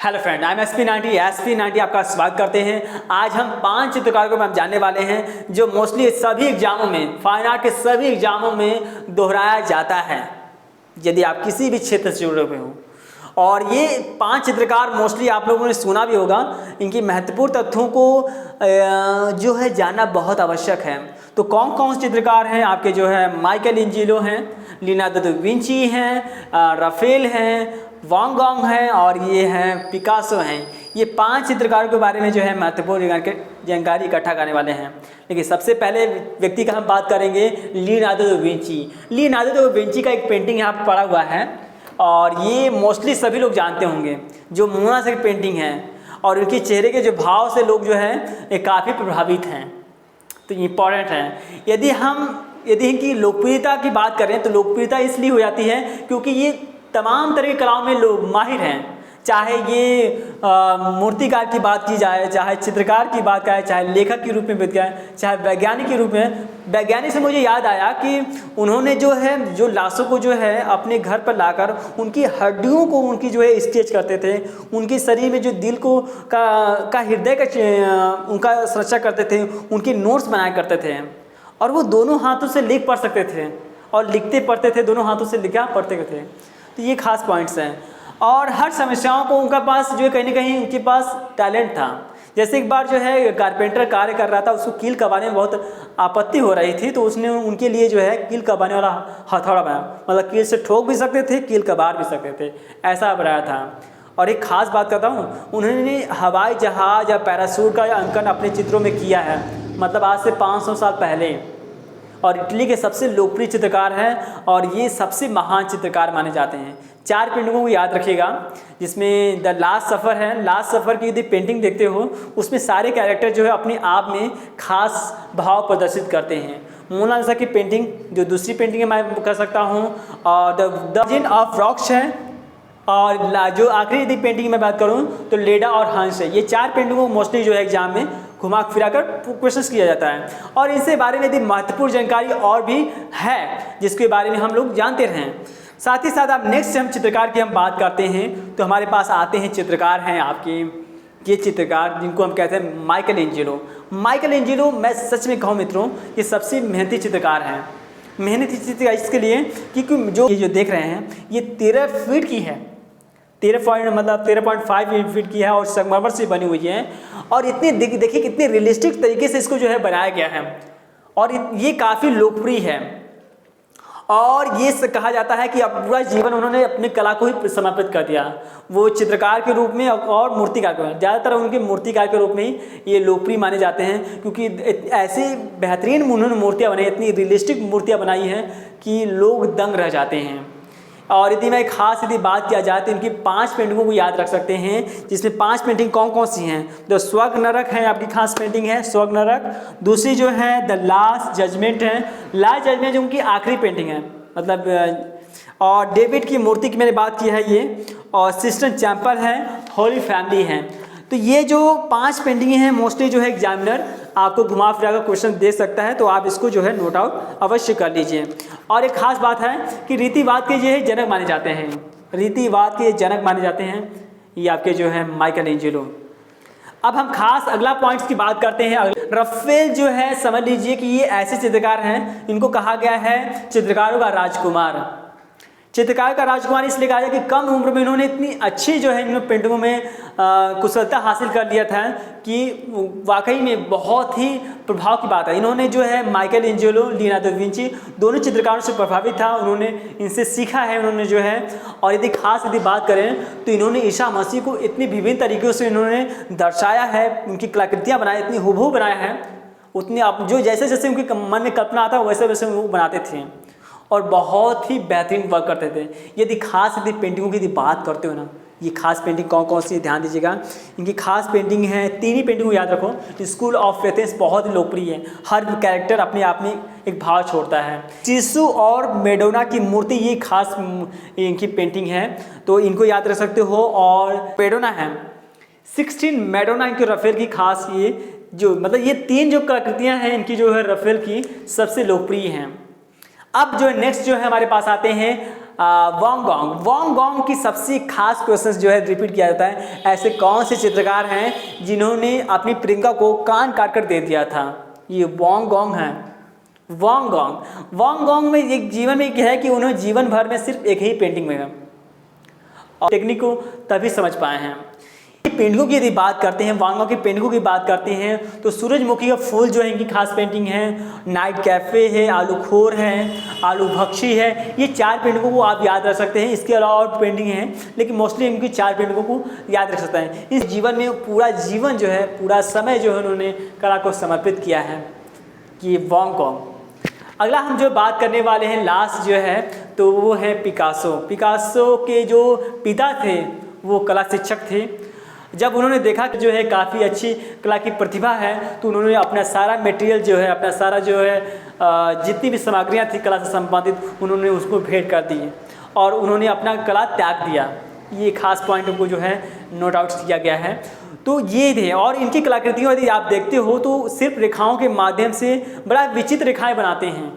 Hello friend, I am एसपी90 आपका स्वागत करते हैं। आज हम 5 चित्रकारों को हम जानने वाले हैं जो मोस्टली सभी एग्जामों में, फाइन आर्ट के सभी एग्जामों में दोहराया जाता है यदि आप किसी भी क्षेत्र से जुड़े हुए हों। और ये 5 चित्रकार मोस्टली आप लोगों ने सुना भी होगा। इनकी महत्वपूर्ण तथ्यों को जो है जानना बहुत आवश्यक है। तो कौन कौन से चित्रकार हैं आपके? जो है माइकल एंजेलो हैं, लियोनार्डो दा विंची हैं, राफेल हैं, वान गॉग हैं और ये हैं पिकासो हैं। ये 5 चित्रकारों के बारे में जो है महत्वपूर्ण जानकारी इकट्ठा करने वाले हैं। लेकिन सबसे पहले व्यक्ति का हम बात करेंगे Leonardo da Vinci. Leonardo da Vinci का एक पेंटिंग यहाँ पर पड़ा हुआ है और ये मोस्टली सभी लोग जानते होंगे, जो मोना से पेंटिंग है। और उनके चेहरे के जो भाव से लोग जो है ये काफ़ी प्रभावित हैं, तो इम्पॉर्टेंट है। यदि इनकी लोकप्रियता की बात करें तो लोकप्रियता इसलिए हो जाती है क्योंकि ये तमाम तरह की कलाओं में लोग माहिर हैं। चाहे ये मूर्तिकार की बात की जाए, चाहे चित्रकार की बात करें, चाहे लेखक के रूप में बात करें, चाहे वैज्ञानिक के रूप में। वैज्ञानिक से मुझे याद आया कि उन्होंने जो लाशों को जो है अपने घर पर लाकर उनकी हड्डियों को उनकी जो है स्केच करते थे। उनके शरीर में जो दिल को का हृदय का उनका संरचना करते थे, उनके नोट्स बनाया करते थे। और वो दोनों हाथों से लिख पढ़ सकते थे और लिखते पढ़ते थे, दोनों हाथों से लिखा पढ़ते थे। तो ये खास पॉइंट्स हैं। और हर समस्याओं को उनका पास जो है कहीं ना कहीं उनके पास टैलेंट था। जैसे एक बार जो है कारपेंटर कार्य कर रहा था, उसको कील कबाने में बहुत आपत्ति हो रही थी, तो उसने उनके लिए जो है कील कबाने वाला हथौड़ा बनाया। मतलब कील से ठोक भी सकते थे, कील कबार भी सकते थे, ऐसा बनाया था। और एक खास बात करता हूँ, उन्होंने हवाई जहाज़ या पैराशूट का अंकन अपने चित्रों में किया है, मतलब आज से 500 साल पहले। और इटली के सबसे लोकप्रिय चित्रकार हैं और ये सबसे महान चित्रकार माने जाते हैं। 4 पेंटिंगों को याद रखिएगा, जिसमें द लास्ट सफ़र है। लास्ट सफ़र की यदि पेंटिंग देखते हो, उसमें सारे कैरेक्टर जो है अपने आप में खास भाव प्रदर्शित करते हैं। मोनालिसा की पेंटिंग जो दूसरी पेंटिंग है मैं कर सकता हूँ, और द वर्जिन ऑफ रॉक्स है। और जो आखिरी यदि पेंटिंग में बात करूँ तो लेडा और हंस है। ये 4 पेंटिंगों को मोस्टली जो है एग्जाम में घुमा फिराकर क्वेश्चन किया जाता है। और इनसे बारे में यदि महत्वपूर्ण जानकारी और भी है जिसके बारे में हम लोग जानते रहें। साथ ही साथ आप नेक्स्ट हम चित्रकार की हम बात करते हैं तो हमारे पास आते हैं चित्रकार हैं आपके ये चित्रकार जिनको हम कहते हैं माइकल एंजेलो। माइकल एंजेलो, मैं सच में कहूँ मित्रों, ये सबसे मेहनती चित्रकार हैं। मेहनती चित्रकार इसके लिए क्योंकि जो देख रहे हैं ये 13 फीट की है, 13.5 फीट की है और संगमरमर से बनी हुई है। और इतनी देखिए कितने रियलिस्टिक तरीके से इसको जो है बनाया गया है और ये काफ़ी लोकप्रिय है। और ये कहा जाता है कि अब पूरा जीवन उन्होंने अपनी कला को ही समर्पित कर दिया, वो चित्रकार के रूप में और मूर्तिकार के रूप में। ज़्यादातर उनके मूर्तिकार के रूप में ही ये लोकप्रिय माने जाते हैं, क्योंकि ऐसी बेहतरीन उन्होंने मूर्तियाँ बनाई, इतनी रियलिस्टिक मूर्तियाँ बनाई हैं कि लोग दंग रह जाते हैं। और यदि मैं खास बात किया जाए तो इनकी 5 पेंटिंगों को याद रख सकते हैं, जिसमें 5 पेंटिंग कौन कौन सी हैं। तो स्वर्ग नरक है, आपकी खास पेंटिंग है स्वर्ग नरक। दूसरी जो है द लास्ट जजमेंट है, लास्ट जजमेंट जो उनकी आखिरी पेंटिंग है, मतलब। और डेविड की मूर्ति की मैंने बात की है ये। और सिस्टन चैम्पल है, होली फैमिली है। तो ये जो 5 पेंटिंगें हैं मोस्टली जो है एग्जामिनर आपको घुमा फिरा कर क्वेश्चन दे सकता है, तो आप इसको जो है नोट आउट अवश्य कर लीजिए। और एक खास बात है कि रीतिवाद के ये जनक माने जाते हैं, रीतिवाद के जनक माने जाते हैं ये आपके जो है माइकल एंजेलो। अब हम खास अगला पॉइंट्स की बात करते हैं। राफेल जो है समझ लीजिए कि ये ऐसे चित्रकार हैं, इनको कहा गया है चित्रकारों का राजकुमार। चित्रकार का राजकुमार इसलिए कहा जाए कि कम उम्र में इन्होंने इतनी अच्छी जो है इन्होंने पेंटिंगों में कुशलता हासिल कर लिया था कि वाकई में बहुत ही प्रभाव की बात है। इन्होंने जो है Michael Angelo, Leonardo da Vinci दोनों चित्रकारों से प्रभावित था, उन्होंने इनसे सीखा है उन्होंने जो है। और यदि बात करें तो इन्होंने ईसा मसीह को इतनी विभिन्न तरीक़ों से इन्होंने दर्शाया है, उनकी कलाकृतियाँ बनाई, इतनी हूबहू बनाया है, उतनी आप जो जैसे जैसे उनके मन में कल्पना आता वैसे वैसे वो बनाते थे और बहुत ही बेहतरीन वर्क करते थे। यदि पेंटिंगों की बात करते हो ना, ये खास पेंटिंग कौन कौन सी ध्यान दीजिएगा। इनकी खास पेंटिंग है, 3 ही पेंटिंग को याद रखो। स्कूल ऑफ एथेंस बहुत ही लोकप्रिय है, हर कैरेक्टर अपने आप में एक भाव छोड़ता है। यीशु और मैडोना की मूर्ति, ये खास इनकी पेंटिंग है, तो इनको याद रख सकते हो। और मैडोना है 16 मैडोना इनकी राफेल की खास, ये जो मतलब ये 3 जो कलाकृतियाँ हैं इनकी जो है राफेल की सबसे लोकप्रिय हैं। अब जो नेक्स्ट जो है हमारे पास आते हैं वॉन्ग गॉन्ग की सबसे खास क्वेश्चन जो है रिपीट किया जाता है, ऐसे कौन से चित्रकार हैं जिन्होंने अपनी प्रियंका को कान काट कर दे दिया था? ये वॉन्ग गॉन्ग है। वॉन्ग गॉन्ग में एक जीवन में क्या है कि उन्होंने जीवन भर में सिर्फ एक ही पेंटिंग में और टेक्निक को तभी समझ पाए हैं। पेंटिंगों की यदि बात करते हैं, वांग गॉन्ग की पेंटिंगों की बात करते हैं तो सूरजमुखी का फूल जो है इनकी खास पेंटिंग है, नाइट कैफ़े है, आलूखोर है, आलू भक्षी है। ये 4 पेंटिंगों को आप याद रख सकते हैं। इसके अलावा और पेंटिंग हैं लेकिन मोस्टली इनकी 4 पेंटिंगों को याद रख सकते हैं। इस जीवन में पूरा जीवन जो है, पूरा समय जो है उन्होंने कला को समर्पित किया है, ये वांग गॉन्ग। अगला हम जो बात करने वाले हैं लास्ट जो है तो वो है पिकासो। पिकासो के जो पिता थे वो कला शिक्षक थे। जब उन्होंने देखा कि जो है काफ़ी अच्छी कला की प्रतिभा है तो उन्होंने अपना सारा मटेरियल जो है, अपना सारा जो है जितनी भी सामग्रियाँ थी कला से संबंधित उन्होंने उसको भेंट कर दी और उन्होंने अपना कला त्याग दिया। ये खास पॉइंट को जो है नोट आउट किया गया है। तो ये थे और इनकी कलाकृतियों यदि आप देखते हो तो सिर्फ रेखाओं के माध्यम से बड़ा विचित्र रेखाएं बनाते हैं।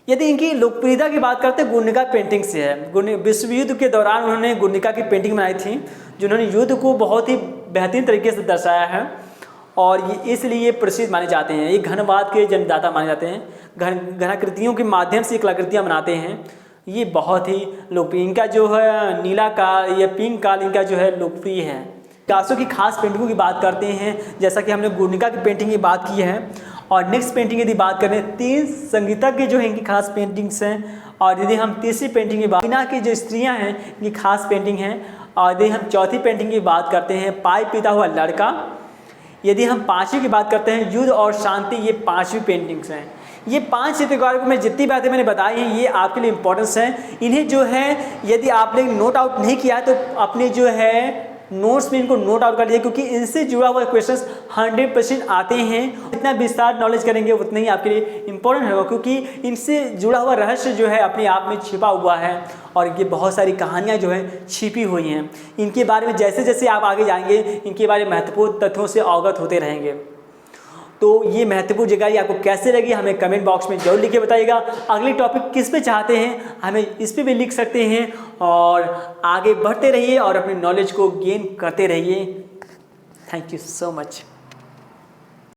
यदि इनकी लोकप्रियता की बात करते हैं गुर्निका पेंटिंग से है। विश्व युद्ध के दौरान उन्होंने गुर्निका की पेंटिंग बनाई थी जिन्होंने युद्ध को बहुत ही बेहतरीन तरीके से दर्शाया है और ये इसलिए प्रसिद्ध माने जाते हैं। ये घनवाद के जन्मदाता माने जाते हैं। घनाकृतियों के माध्यम से कलाकृतियाँ बनाते हैं। ये बहुत ही लोकप्रिय, इनका जो है नीला काल या पिंक काल इनका जो है लोकप्रिय है। पिकासो की खास पेंटिंगों की बात करते हैं, जैसा कि हमने गुर्निका की पेंटिंग की बात की है। और नेक्स्ट पेंटिंग यदि बात करें 3 संगीतज्ञ जो हैं इनकी खास पेंटिंग्स हैं। और यदि हम तीसरी पेंटिंग की बात, मीना की जो स्त्रियां हैं इनकी खास पेंटिंग है। और यदि हम चौथी पेंटिंग की बात करते हैं पाई पीता हुआ लड़का। यदि हम 5वीं की बात करते हैं युद्ध और शांति, ये 5वीं पेंटिंग्स हैं। ये 5 चित्रकारों को मैं जितनी बातें मैंने बताई हैं ये आपके लिए इम्पोर्टेंस हैं। इन्हें जो है यदि आपने नोट आउट नहीं किया है तो अपने जो है नोट्स में इनको नोट आउट कर लिया, क्योंकि इनसे जुड़ा हुआ क्वेश्चंस 100% आते हैं। जितना विस्तार नॉलेज करेंगे उतना ही आपके लिए इंपॉर्टेंट होगा, क्योंकि इनसे जुड़ा हुआ रहस्य जो है अपने आप में छिपा हुआ है और ये बहुत सारी कहानियाँ जो है छिपी हुई हैं। इनके बारे में जैसे जैसे आप आगे जाएंगे इनके बारे में महत्वपूर्ण तथ्यों से अवगत होते रहेंगे। तो ये महत्वपूर्ण जानकारी आपको कैसे लगी हमें कमेंट बॉक्स में जरूर लिख के बताइएगा। अगली टॉपिक किस पे चाहते हैं हमें इस पे भी लिख सकते हैं और आगे बढ़ते रहिए और अपनी नॉलेज को गेन करते रहिए। Thank you so much.